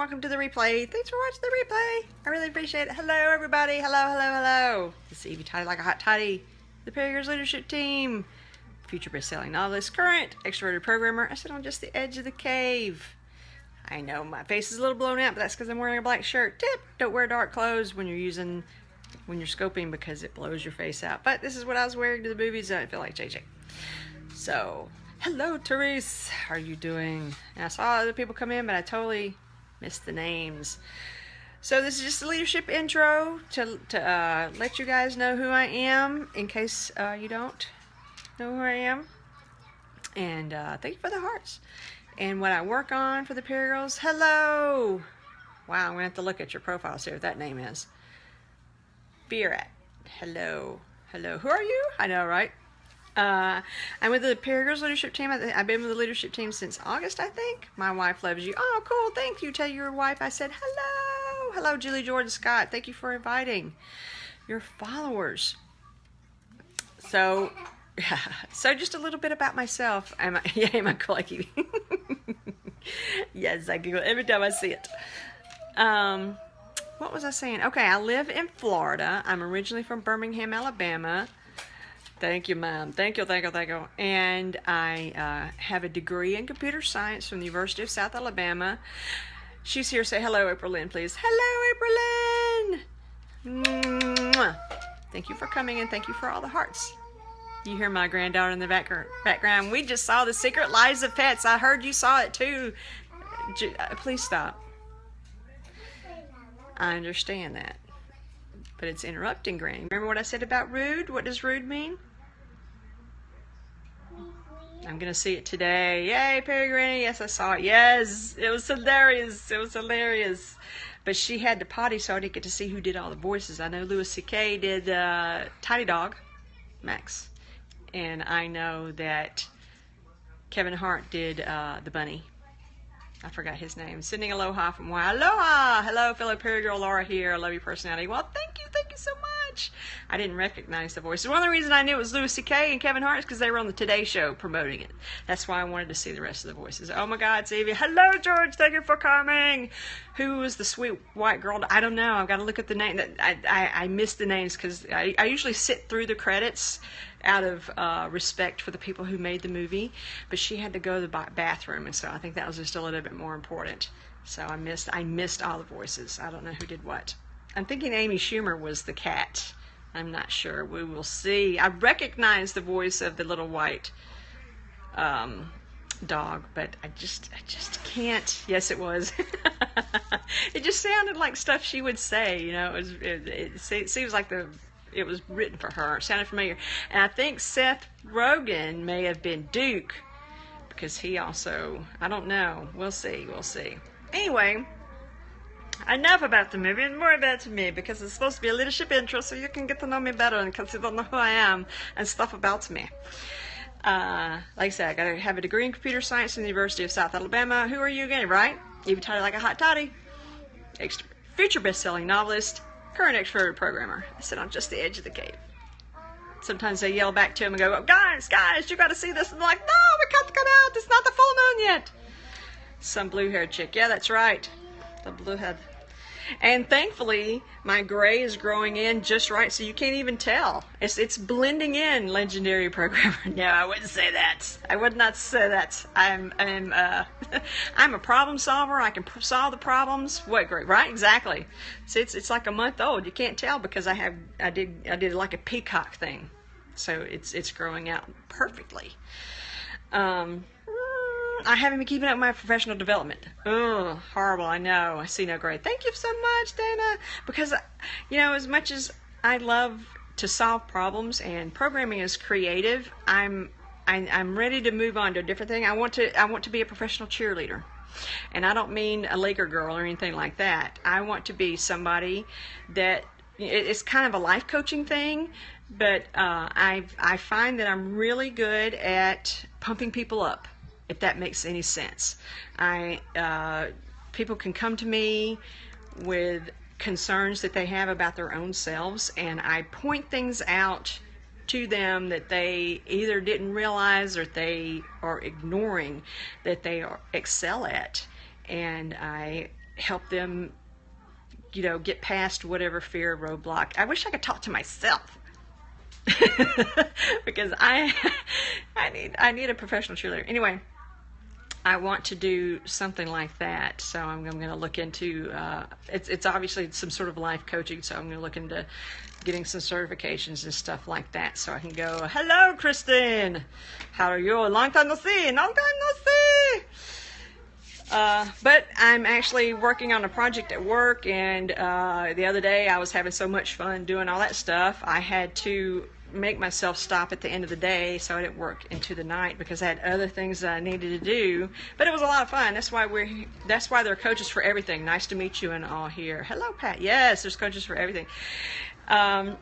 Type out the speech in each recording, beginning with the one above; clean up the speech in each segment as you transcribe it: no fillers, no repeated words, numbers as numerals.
welcome to the replay. Thanks for watching the replay. I really appreciate it. Hello, everybody. Hello. This is Evie Totty like a hot toddy. The PeriGirls leadership team. Future best-selling novelist, current extroverted programmer. I sit on just the edge of the cave. I know my face is a little blown out, but that's because I'm wearing a black shirt. Tip: don't wear dark clothes when you're scoping because it blows your face out. But this is what I was wearing to the movies. I didn't feel like JJ. So, hello, Therese. How are you doing? And I saw other people come in, but I totally missed the names. So this is just a leadership intro to let you guys know who I am, in case you don't know who I am. And thank you for the hearts. And what I work on for the PeriGirls. Hello! Wow, I'm going to have to look at your profile, see what that name is. Beerat. Hello. Who are you? I know, right? I'm with the PeriGirls leadership team. I've been with the leadership team since August, I think. My wife loves you. Oh, cool. Thank you. Tell your wife I said hello. Hello, Julie Jordan Scott. Thank you for inviting your followers. So just a little bit about myself. Am I cool like you? Yes, I giggle every time I see it. What was I saying? Okay, I live in Florida. I'm originally from Birmingham, Alabama. Thank you, Mom. Thank you. And I have a degree in computer science from the University of South Alabama. She's here. Say hello, April Lynn, please. Hello, April Lynn. Mwah. Thank you for coming and thank you for all the hearts. You hear my granddaughter in the background. We just saw The Secret Lives of Pets. I heard you saw it too. Please stop. I understand that. But it's interrupting, Granny. Remember what I said about rude? What does rude mean? I'm going to see it today. Yay, Perry Granny. Yes, I saw it. Yes, it was hilarious. But she had the potty, so I didn't get to see who did all the voices. I know Louis C.K. did Tiny Dog, Max. And I know that Kevin Hart did the bunny. I forgot his name. Sending aloha from Hawaii. Aloha! Hello, fellow PeriGirl Laura here. I love your personality. Well, thank you so much. I didn't recognize the voices. One of the reasons I knew it was Louis C.K. and Kevin Hart is because they were on the Today Show promoting it. That's why I wanted to see the rest of the voices. Oh my God, it's Evie. Hello, George. Thank you for coming. Who was the sweet white girl? I don't know. I've got to look at the name. I missed the names because I usually sit through the credits out of respect for the people who made the movie, but she had to go to the bathroom, and so I think that was just a little bit more important. So I missed all the voices. I don't know who did what. I'm thinking Amy Schumer was the cat. I'm not sure. We will see. I recognize the voice of the little white dog, but I just can't. Yes, it was. It just sounded like stuff she would say. You know, it seems like it was written for her. It sounded familiar. And I think Seth Rogen may have been Duke, because he also, I don't know. We'll see. Anyway, enough about the movie and more about me, because it's supposed to be a leadership intro so you can get to know me better, and because you don't know who I am and stuff about me. Like I said, I gotta have a degree in computer science from the University of South Alabama. Who are you again, right? Evie Totty like a hot toddy. Future best-selling novelist. Current extroverted programmer. I sit on just the edge of the cave. Sometimes I yell back to him and go, guys, you got to see this. And they're like, no, we can't come out. It's not the full moon yet. Some blue-haired chick. Yeah, that's right. The blue-head. And thankfully, my gray is growing in just right, so you can't even tell. It's blending in, legendary programmer. No, I wouldn't say that. I would not say that. I'm a problem solver. I can solve the problems. What great, right? Exactly. See, it's like a month old. You can't tell because I did like a peacock thing, so it's growing out perfectly. I haven't been keeping up with my professional development. Oh, horrible, I know. I see no grade. Thank you so much, Dana. Because, you know, as much as I love to solve problems and programming is creative, I'm ready to move on to a different thing. I want to be a professional cheerleader. And I don't mean a Laker girl or anything like that. I want to be somebody that, it's kind of a life coaching thing, but I find that I'm really good at pumping people up, if that makes any sense. People can come to me with concerns that they have about their own selves, and I point things out to them that they either didn't realize or they are ignoring that they excel at. And I help them, you know, get past whatever fear roadblock. I wish I could talk to myself. Because I need a professional cheerleader. Anyway, I want to do something like that, so I'm going to look into it's obviously some sort of life coaching, so I'm going to look into getting some certifications and stuff like that, so I can go, hello Kristen, how are you? Long time no see. But I'm actually working on a project at work, and the other day I was having so much fun doing all that stuff, I had to make myself stop at the end of the day so I didn't work into the night because I had other things that I needed to do. But it was a lot of fun. That's why there are coaches for everything. Nice to meet you and all here. Hello, Pat. Yes, there's coaches for everything. But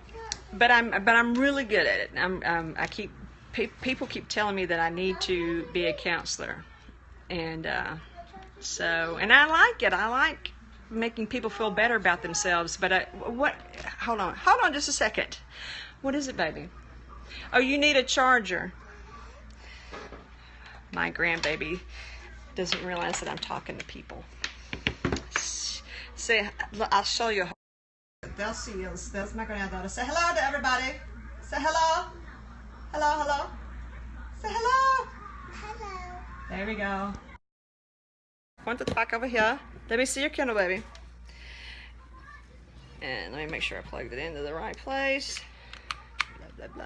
I'm really good at it. People keep telling me that I need to be a counselor, and and I like it. I like making people feel better about themselves. But hold on just a second. What is it, baby? Oh, you need a charger. My grandbaby doesn't realize that I'm talking to people. Say, I'll show you. They'll see you. That's my granddaughter. Say hello to everybody. Say hello. Hello. Say hello. Hello. There we go. Want to talk over here? Let me see your Kindle, baby. And let me make sure I plugged it into the right place.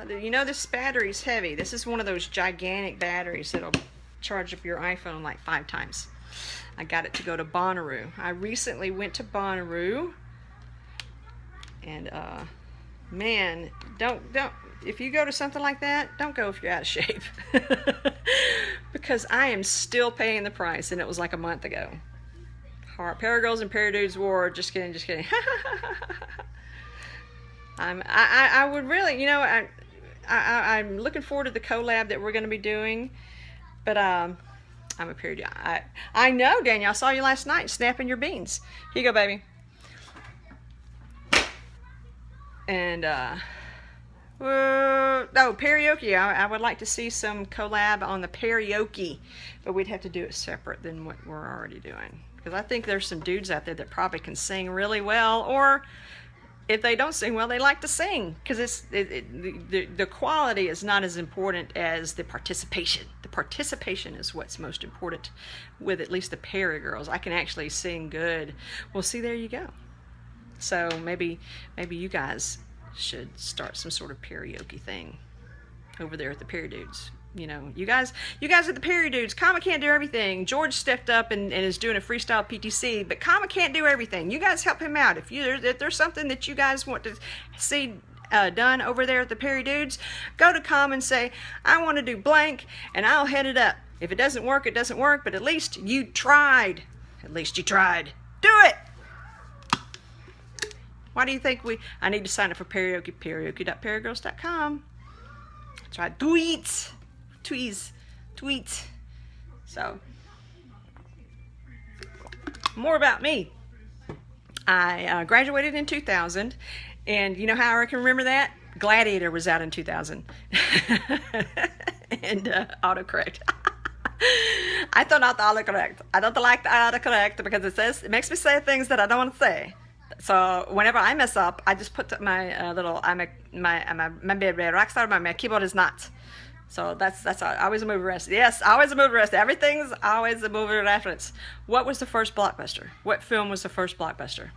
You know, this battery's heavy. This is one of those gigantic batteries that'll charge up your iPhone like 5 times. I got it to go to Bonnaroo. I recently went to Bonnaroo, and man, don't if you go to something like that, don't go if you're out of shape. Because I am still paying the price, and it was like a month ago. PeriGirls and PeriDudes wore. Just kidding. I would really, you know, I'm looking forward to the collab that we're going to be doing, but I'm a period. I know, Daniel. I saw you last night snapping your beans. Here you go, baby. And karaoke. I would like to see some collab on the karaoke, but we'd have to do it separate than what we're already doing, because I think there's some dudes out there that probably can sing really well, or if they don't sing well, they like to sing, because the quality is not as important as the participation. The participation is what's most important with at least the PeriGirls. I can actually sing good. Well, see, there you go. So maybe you guys should start some sort of karaoke thing over there at the PeriDudes. You know, you guys are the PeriDudes. Kama can't do everything. George stepped up and is doing a freestyle PTC, but Kama can't do everything. You guys help him out. If there's something that you guys want to see done over there at the PeriDudes, go to Kama and say, I want to do blank, and I'll head it up. If it doesn't work, it doesn't work, but at least you tried. At least you tried. Do it! Why do you think I need to sign up for karaoke? Karaoke.perigirls.com. That's right. Tweets. So, more about me. I graduated in 2000, and you know how I can remember that? Gladiator was out in 2000. And autocorrect. I thought not the autocorrect. I don't like the autocorrect because it makes me say things that I don't want to say. So whenever I mess up, I just put my rockstar, my keyboard is not. So that's always a movie reference. Yes, always a movie reference. Everything's always a movie reference. What was the first blockbuster? What film was the first blockbuster?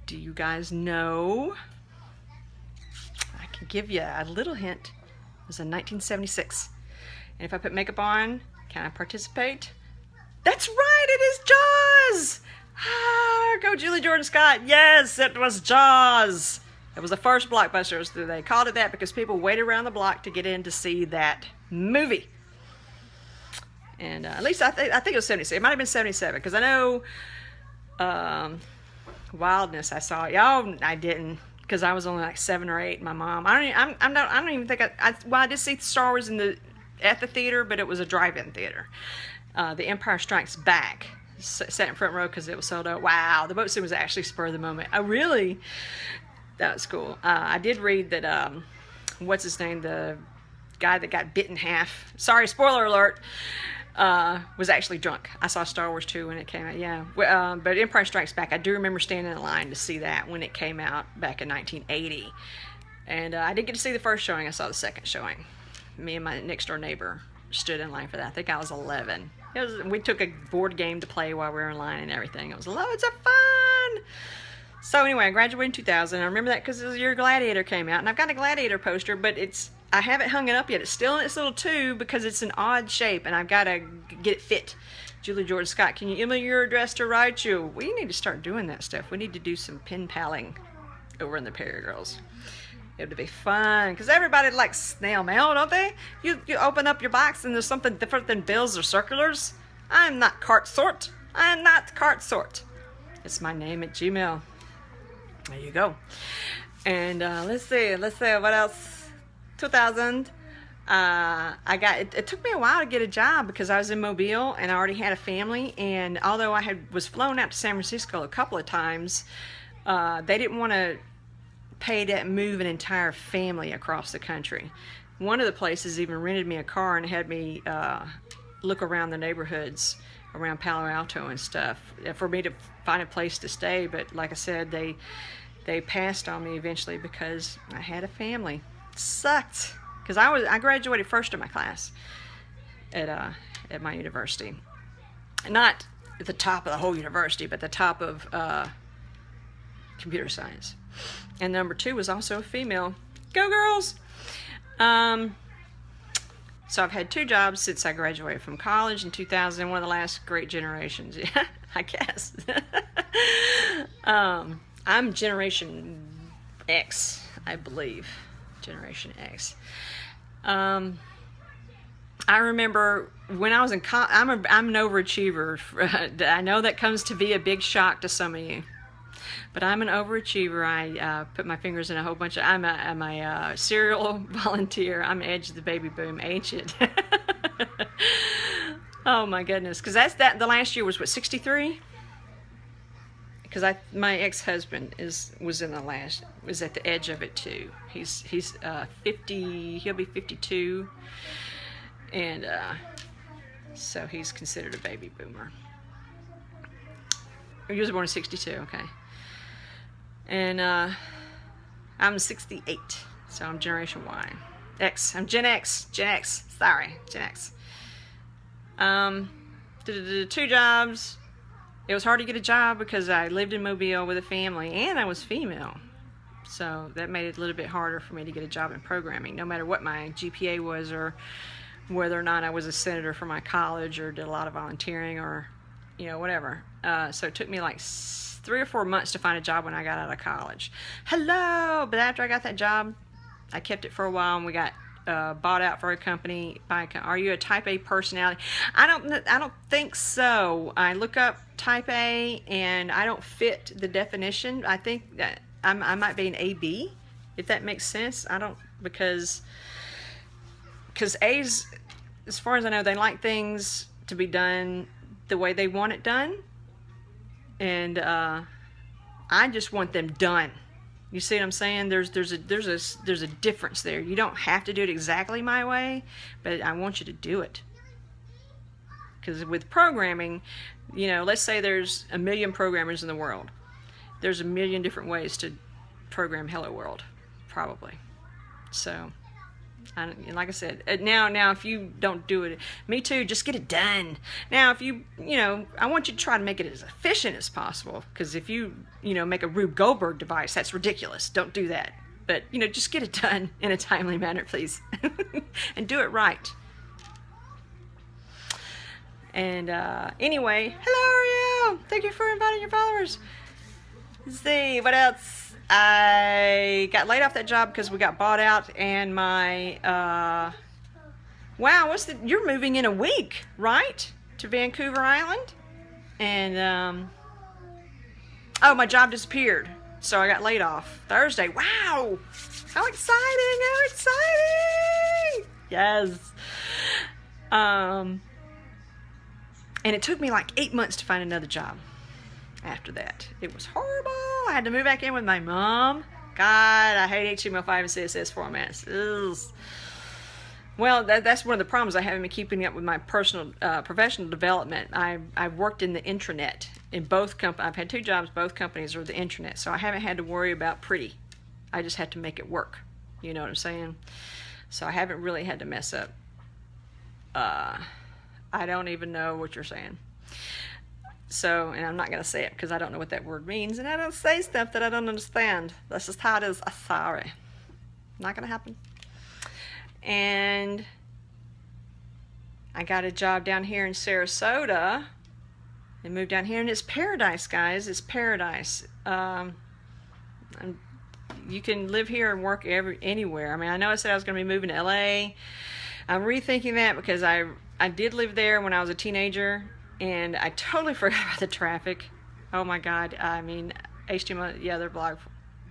Do you guys know? I can give you a little hint. It was in 1976. And if I put makeup on, can I participate? That's right, it is Jaws! Ah, go Julie Jordan Scott. Yes, it was Jaws. It was the first blockbuster. They called it that because people waited around the block to get in to see that movie. And at least I think it was 76. It might have been 77 because I know Wildness I saw. Y'all, I didn't because I was only like 7 or 8. My mom. I don't even think I did see Star Wars at the theater, but it was a drive-in theater. The Empire Strikes Back. Sat in front row because it was sold out. Wow, the boat scene was actually spur of the moment. Oh, really? That was cool. I did read that, what's his name? The guy that got bit in half. Sorry, spoiler alert. was actually drunk. I saw Star Wars 2 when it came out, yeah. But Empire Strikes Back, I do remember standing in line to see that when it came out back in 1980. And I didn't get to see the first showing. I saw the second showing. Me and my next door neighbor stood in line for that. I think I was 11. We took a board game to play while we were in line and everything. It was loads of fun. So anyway, I graduated in 2000. I remember that because the year Gladiator came out. And I've got a Gladiator poster, but I haven't hung it up yet. It's still in its little tube because it's an odd shape, and I've got to get it fit. Julie George Scott, can you email your address to write you? We need to start doing that stuff. We need to do some pen paling over in the PeriGirls. It would be fun because everybody likes snail mail, don't they? You open up your box and there's something different than bills or circulars. I'm not cart sort. I'm not cart sort. It's my name at Gmail. There you go. And let's see what else. 2000. It took me a while to get a job because I was in Mobile and I already had a family. And although I was flown out to San Francisco a couple of times, they didn't want to pay to move an entire family across the country. One of the places even rented me a car and had me look around the neighborhoods around Palo Alto and stuff for me to find a place to stay. But like I said, they passed on me eventually because I had a family. It sucked because I graduated first in my class at my university. Not at the top of the whole university, but the top of computer science. And number 2 was also a female. Go girls! So I've had 2 jobs since I graduated from college in 2000. One of the last great generations, yeah, I guess. I'm Generation X, I believe. Generation X. I remember when I was in college, I'm an overachiever. I know that comes to be a big shock to some of you. But I'm an overachiever. I put my fingers in a whole bunch of... I'm a serial volunteer. I'm edge of the baby boom ancient. Oh my goodness. Because the last year was what, 63? Because my ex-husband was at the edge of it too. He's 50. He'll be 52, and so he's considered a baby boomer. He was born in 62. Okay. And I'm 68, so I'm Generation Y. I'm Gen X. Sorry, Gen X. Did 2 jobs. It was hard to get a job because I lived in Mobile with a family and I was female. So that made it a little bit harder for me to get a job in programming, no matter what my GPA was or whether or not I was a senator for my college or did a lot of volunteering or, whatever. So it took me like 3 or 4 months to find a job when I got out of college. Hello! But after I got that job, I kept it for a while and we got bought out for a company. Are you a type A personality? I don't think so. I look up type A and I don't fit the definition. I think that I might be an AB, if that makes sense. I don't, because A's, as far as I know, they like things to be done the way they want it done. And I just want them done. You see what I'm saying? There's a difference there. You don't have to do it exactly my way, but I want you to do it. Because with programming, let's say there's 1 million programmers in the world. There's 1 million different ways to program Hello World, probably. So, like I said, now if you don't do it, me too, just get it done. Now if I want you to try to make it as efficient as possible, because if you make a Rube Goldberg device, that's ridiculous. Don't do that. But just get it done in a timely manner, please. And do it right. And anyway, hello Ariel, thank you for inviting your followers. Let's see what else. I got laid off that job because we got bought out, and my wow, you're moving in a week, right, to Vancouver Island? And oh, my job disappeared, so I got laid off Thursday. Wow, how exciting! How exciting! Yes. And it took me like 8 months to find another job. After that, it was horrible. I had to move back in with my mom. God, I hate HTML5 and CSS formats. Ugh. Well, that's one of the problems I have in keeping up with my personal, professional development. I've worked in the intranet in both companies. I've had 2 jobs. Both companies are the intranet, so I haven't had to worry about pretty. I just had to make it work. You know what I'm saying? So I haven't really had to mess up. I don't even know what you're saying. So, and I'm not going to say it because I don't know what that word means, and I don't say stuff that I don't understand. That's just how it is. I'm sorry. Not going to happen. And I got a job down here in Sarasota and moved down here, and it's paradise, guys. It's paradise. You can live here and work anywhere. I mean, I know I said I was going to be moving to LA. I'm rethinking that because I did live there when I was a teenager, and I totally forgot about the traffic. Oh my God. I mean, HTML, yeah, they're blog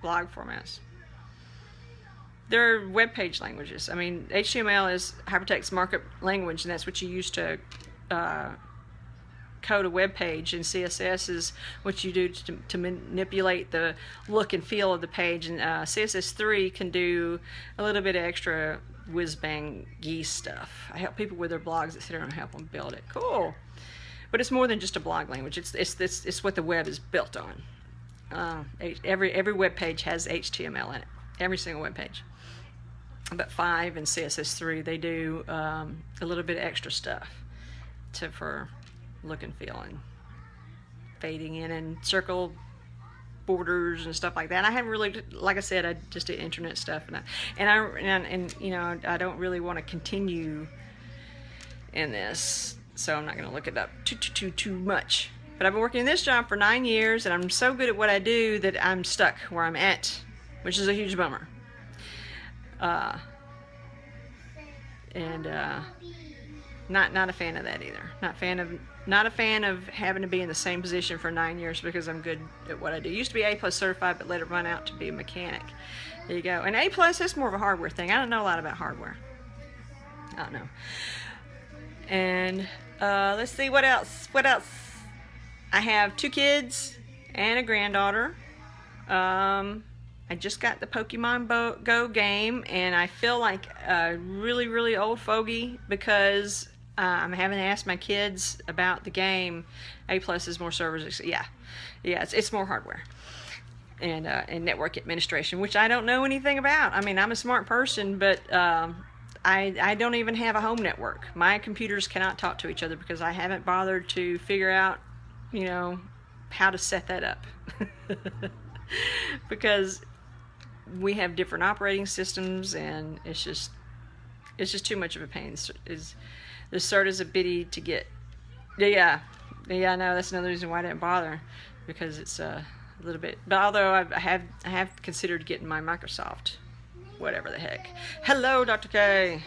formats. They're web page languages. I mean, HTML is hypertext markup language, and that's what you use to code a web page, and CSS is what you do to manipulate the look and feel of the page, and CSS3 can do a little bit of extra whiz-bang geese stuff. I help people with their blogs that sit there and help them build it. Cool. But it's more than just a blog language. It's what the web is built on. Every web page has HTML in it. Every single web page. But 5 and CSS3, they do a little bit of extra stuff for look and feel and fading in and circle borders and stuff like that. And I haven't really, like I said, I just did internet stuff, and you know, I don't really want to continue in this, so I'm not going to look it up too much. But I've been working in this job for 9 years, and I'm so good at what I do that I'm stuck where I'm at, which is a huge bummer. Not a fan of that either. Not a fan of having to be in the same position for 9 years because I'm good at what I do. Used to be A+ certified, but let it run out to be a mechanic. There you go. And A+ is more of a hardware thing. I don't know a lot about hardware. I don't know. And let's see, what else? I have 2 kids and a granddaughter. I just got the Pokemon Go game, and I feel like a really, really old fogey because I'm having to ask my kids about the game. A+ is more servers. Yeah, it's more hardware and network administration, which I don't know anything about. I mean, I'm a smart person, but I don't even have a home network. My computers cannot talk to each other because I haven't bothered to figure out, you know, how to set that up. Because we have different operating systems, and it's just too much of a pain. The cert is a bitty to get. Yeah, no, that's another reason why I didn't bother, because it's a little bit. But although I have considered getting my Microsoft, whatever the heck. Hello, Dr. K,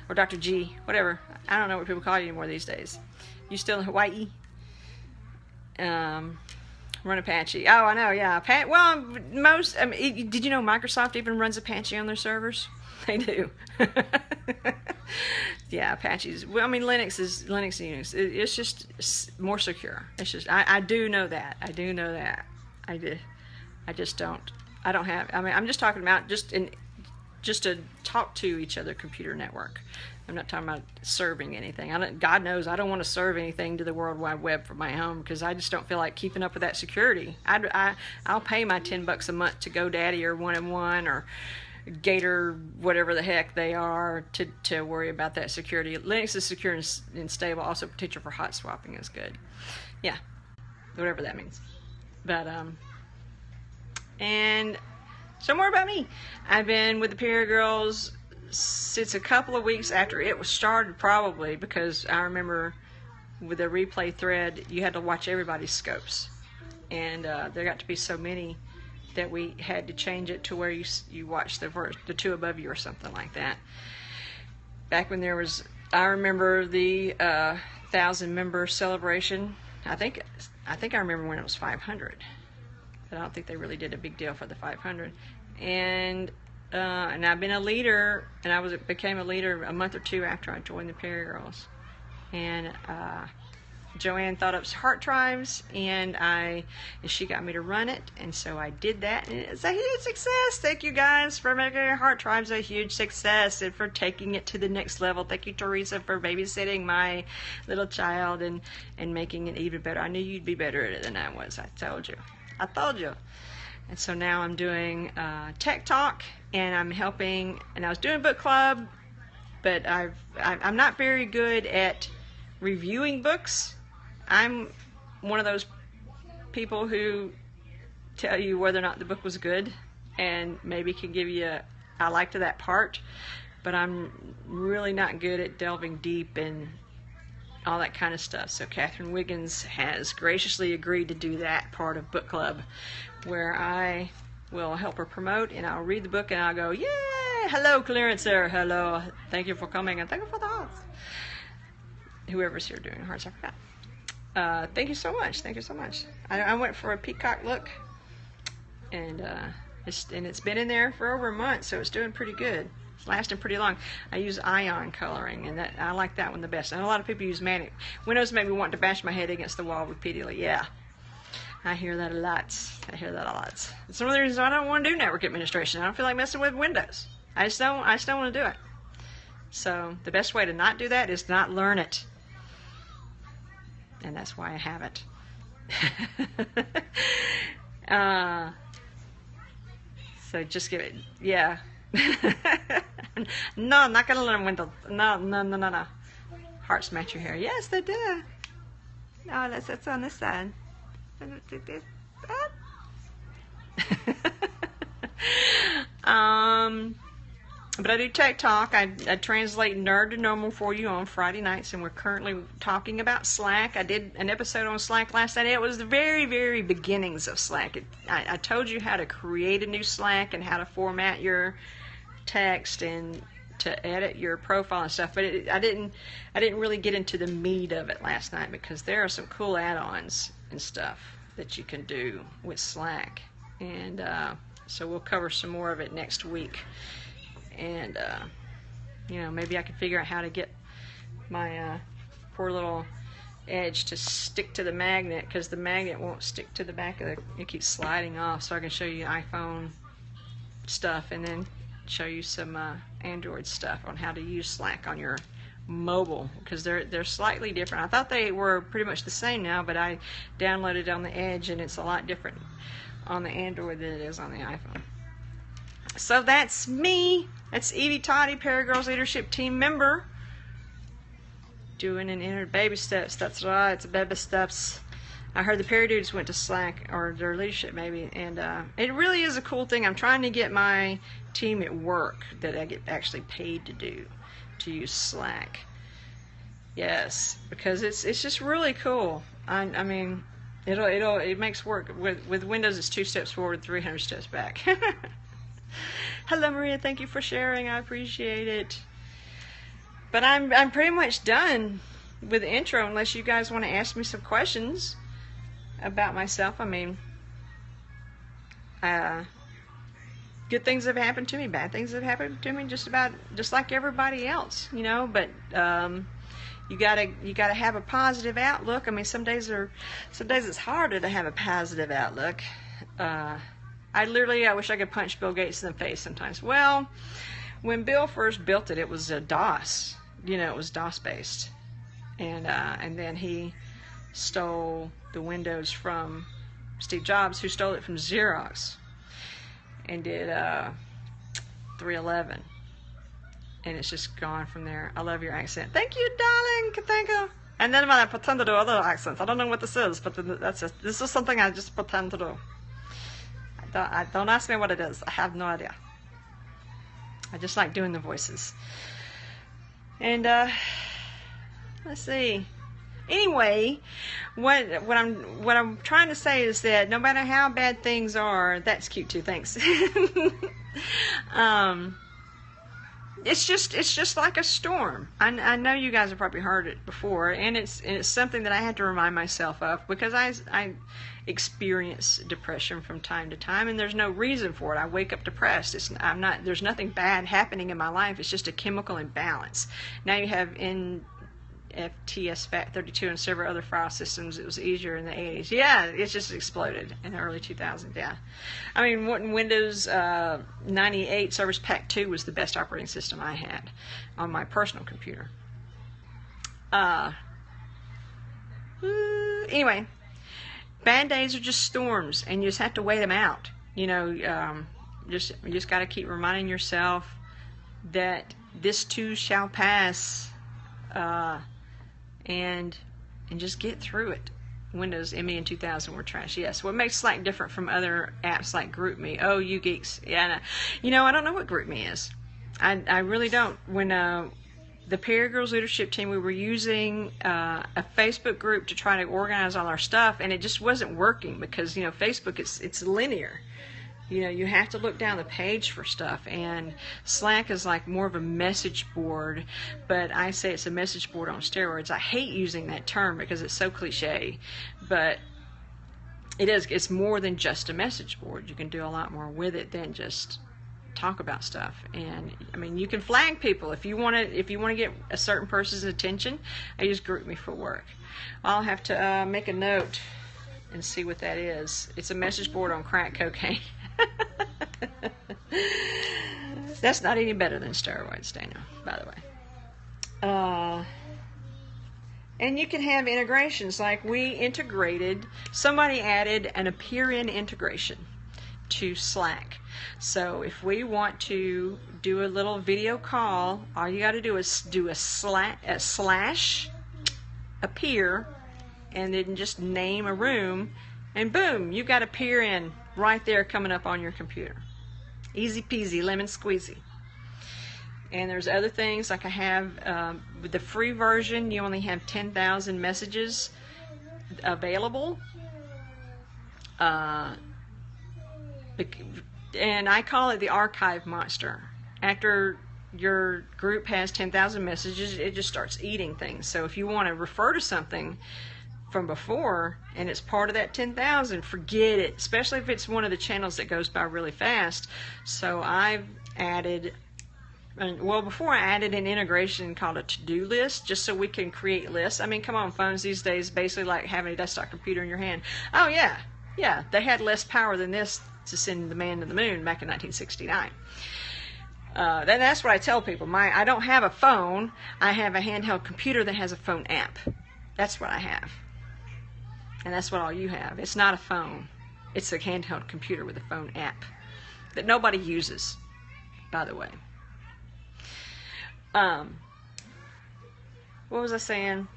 or Dr. G, whatever. I don't know what people call you anymore these days. You still in Hawaii? Run Apache. Oh, I know, yeah. Well, I mean, did you know Microsoft even runs Apache on their servers? They do. Yeah, Apache's. Well, I mean, Linux and Unix. It's just more secure. It's just, I do know that. I do know that. I just don't. I don't have. I mean, I'm just talking about just to talk to each other computer network. I'm not talking about serving anything. God knows I don't want to serve anything to the World Wide Web from my home, because I just don't feel like keeping up with that security. I'll pay my $10 a month to GoDaddy or 1&1 or Gator, whatever the heck they are, to worry about that security. Linux is secure and stable. Also, potential for hot swapping is good. Yeah, whatever that means. But and so more about me. I've been with the PeriGirls since a couple of weeks after it was started, probably, because I remember with the replay thread you had to watch everybody's scopes, and there got to be so many that we had to change it to where you watch the 2 above you or something like that. Back when there was, I remember the 1,000-member celebration. I think I remember when it was 500, but I don't think they really did a big deal for the 500. And I've been a leader, and I became a leader a month or 2 after I joined the PeriGirls. And Joanne thought up heart drives, and she got me to run it, and so I did that, and it's a huge success. Thank you guys for making heart drives a huge success and for taking it to the next level. Thank you, Teresa, for babysitting my little child and making it even better. I knew you'd be better at it than I was. I told you. And so now I'm doing Tech Talk, and I'm helping, and I was doing book club, but I'm not very good at reviewing books. I'm one of those people who tell you whether or not the book was good and maybe can give you I liked that part, but I'm really not good at delving deep and all that kind of stuff. So Catherine Wiggins has graciously agreed to do that part of book club, where I will help her promote, and I'll read the book and I'll go, yay, hello Clarence there, hello, thank you for coming, and thank you for the hearts. Whoever's here doing hearts, I forgot. Thank you so much. I went for a peacock look, and it's been in there for over a month, so it's doing pretty good. It's lasting pretty long. I use ion coloring, and I like that one the best. And a lot of people use manic. Windows make me want to bash my head against the wall repeatedly. Yeah, I hear that a lot. It's one of the reasons I don't want to do network administration. I don't feel like messing with Windows. I just don't want to do it. So the best way to not do that is not learn it. And that's why I haven't. So just give it, yeah. No, I'm not going to learn Windows. No. Hearts match your hair. Yes, they do. No, that's on this side. But I do Tech Talk. I translate Nerd to Normal for you on Friday nights, and we're currently talking about Slack. I did an episode on Slack last night. It was the very, very beginnings of Slack. I told you how to create a new Slack and how to format your text and to edit your profile and stuff. But I didn't really get into the meat of it last night, because there are some cool add-ons and stuff that you can do with Slack, and so we'll cover some more of it next week. And maybe I can figure out how to get my poor little edge to stick to the magnet, because the magnet won't stick to the back of it keeps sliding off. So I can show you iPhone stuff and then show you some Android stuff on how to use Slack on your mobile, because they're slightly different. I thought they were pretty much the same now, but I downloaded on the Edge, and it's a lot different on the Android than it is on the iPhone. So that's me. That's Evie Totty, PeriGirls Leadership Team member, doing an inner baby steps. That's right, it's baby steps. I heard the Peri dudes went to Slack, or their leadership maybe, and it really is a cool thing. I'm trying to get my team at work that I get actually paid to do, to use Slack. Yes, because it's just really cool. I mean, it makes work. With Windows, it's 2 steps forward, 300 steps back. Hello Maria, thank you for sharing. I appreciate it. But I'm pretty much done with the intro, unless you guys want to ask me some questions about myself. I mean, good things have happened to me, bad things have happened to me, just like everybody else, but you gotta have a positive outlook. I mean, some days it's harder to have a positive outlook. I wish I could punch Bill Gates in the face sometimes. Well, when Bill first built it, it was a DOS. It was DOS based, and then he stole the Windows from Steve Jobs, who stole it from Xerox, and did 3.11, and it's just gone from there. I love your accent. Thank you, darling. Thank you. And then when I pretend to do other accents, I don't know what this is, but this is something I just pretend to do. Don't ask me what it is. I have no idea. I just like doing the voices. And let's see. Anyway, what I'm trying to say is that no matter how bad things are, that's cute too. Thanks. It's just like a storm. I know you guys have probably heard it before, and it's something that I had to remind myself of, because I experience depression from time to time, and there's no reason for it. I wake up depressed. There's nothing bad happening in my life. It's just a chemical imbalance. Now you have FTS FAT32 and several other file systems. It was easier in the 80s. Yeah, it just exploded in the early 2000s. Yeah, I mean, Windows 98 Service Pack 2 was the best operating system I had on my personal computer. Anyway, bad days are just storms, and you just have to wait them out. You know, you just got to keep reminding yourself that this too shall pass, and just get through it. Windows ME and 2000 were trash. Yes. What makes Slack different from other apps like GroupMe? Oh, you geeks. Yeah. You know, I don't know what GroupMe is. I really don't. When the PeriGirls leadership team, we were using a Facebook group to try to organize all our stuff, and it just wasn't working because, you know, Facebook, it's linear. You know, you have to look down the page for stuff, and Slack is like more of a message board, but I say it's a message board on steroids. I hate using that term because it's so cliche, but it is. It's more than just a message board. You can do a lot more with it than just talk about stuff. And I mean, you can flag people if you want to get a certain person's attention. I use GroupMe for work. I'll have to make a note and see what that is. It's a message board on crack cocaine. That's not any better than steroids, Dana, by the way. And you can have integrations. Like somebody added an appear-in integration to Slack. So if we want to do a little video call, all you got to do is do a slash appear, and then just name a room, and boom, you got appear-in right there coming up on your computer. Easy peasy, lemon squeezy. And there's other things, like I have with the free version, you only have 10,000 messages available. And I call it the archive monster. After your group has 10,000 messages, it just starts eating things. So if you want to refer to something from before and it's part of that 10,000, forget it, especially if it's one of the channels that goes by really fast. So I've added, well, before I added an integration called a to-do list, just so we can create lists. I mean, come on, phones these days basically like having a desktop computer in your hand. Oh yeah, they had less power than this to send the man to the moon back in 1969. Then that's what I tell people. I don't have a phone. I have a handheld computer that has a phone app. That's what I have. And that's what all you have. It's not a phone. It's a handheld computer with a phone app that nobody uses, by the way. What was I saying?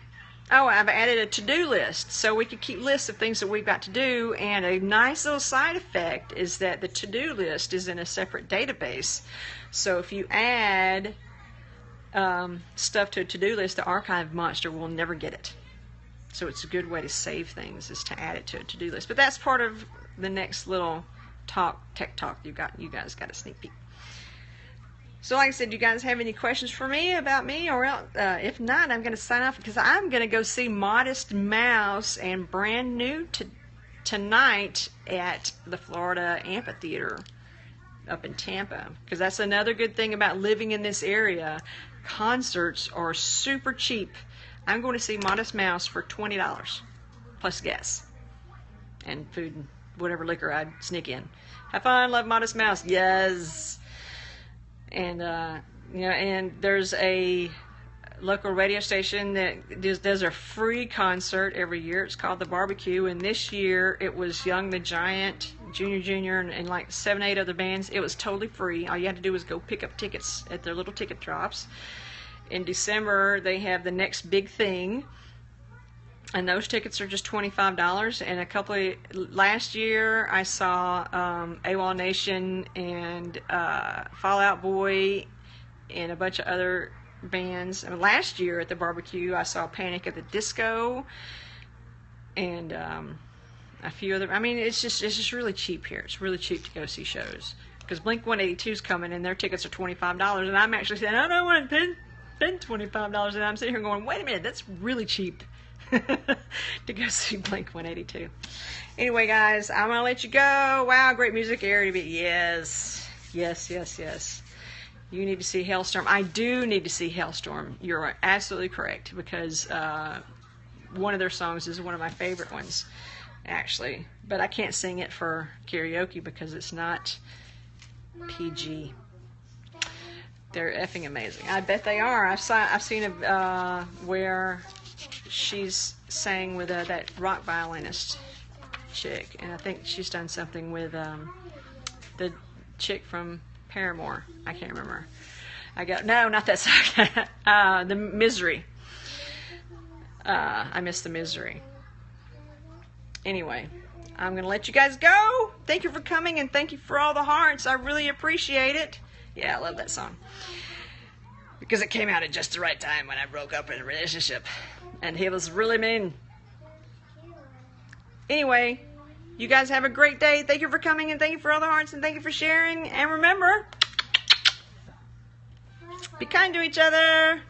Oh, I've added a to-do list so we could keep lists of things that we've got to do, and a nice little side effect is that the to-do list is in a separate database. So if you add stuff to a to-do list, the archive monster will never get it. So it's a good way to save things, is to add it to a to-do list. But that's part of the next little tech talk you guys got a sneak peek. So like I said, do you guys have any questions for me about me? Or if not, I'm going to sign off because I'm going to go see Modest Mouse and Brand New tonight at the Florida Amphitheater up in Tampa. Because that's another good thing about living in this area. Concerts are super cheap. I'm going to see Modest Mouse for $20 plus gas and food and whatever liquor I'd sneak in. Have fun, love Modest Mouse. Yes. And and there's a local radio station that does a free concert every year. It's called The Barbecue, and this year it was Young the Giant, Junior, and like 7-8 other bands. It was totally free. All you had to do was go pick up tickets at their little ticket drops. In December, they have the Next Big Thing, and those tickets are just $25. And last year, I saw AWOL Nation and Fall Out Boy and a bunch of other bands. And last year at the Barbecue, I saw Panic at the Disco and a few other. I mean, it's just really cheap here. It's really cheap to go see shows because Blink-182 is coming, and their tickets are $25. And I'm actually saying, I don't want to spend $25, and I'm sitting here going, wait a minute, that's really cheap to go see Blink-182. Anyway, guys, I'm gonna let you go. Wow, great music area to be. Yes. You need to see Hailstorm. I do need to see Hailstorm. You're absolutely correct, because one of their songs is one of my favorite ones, actually. But I can't sing it for karaoke because it's not PG. They're effing amazing. I bet they are. I've seen where she's sang with that rock violinist chick, and I think she's done something with the chick from Paramore. I can't remember. No, not that song. The Misery. I missed the Misery. Anyway, I'm going to let you guys go. Thank you for coming, and thank you for all the hearts. I really appreciate it. Yeah, I love that song. Because it came out at just the right time when I broke up in a relationship. And he was really mean. Anyway, you guys have a great day. Thank you for coming, and thank you for all the hearts, and thank you for sharing. And remember, be kind to each other.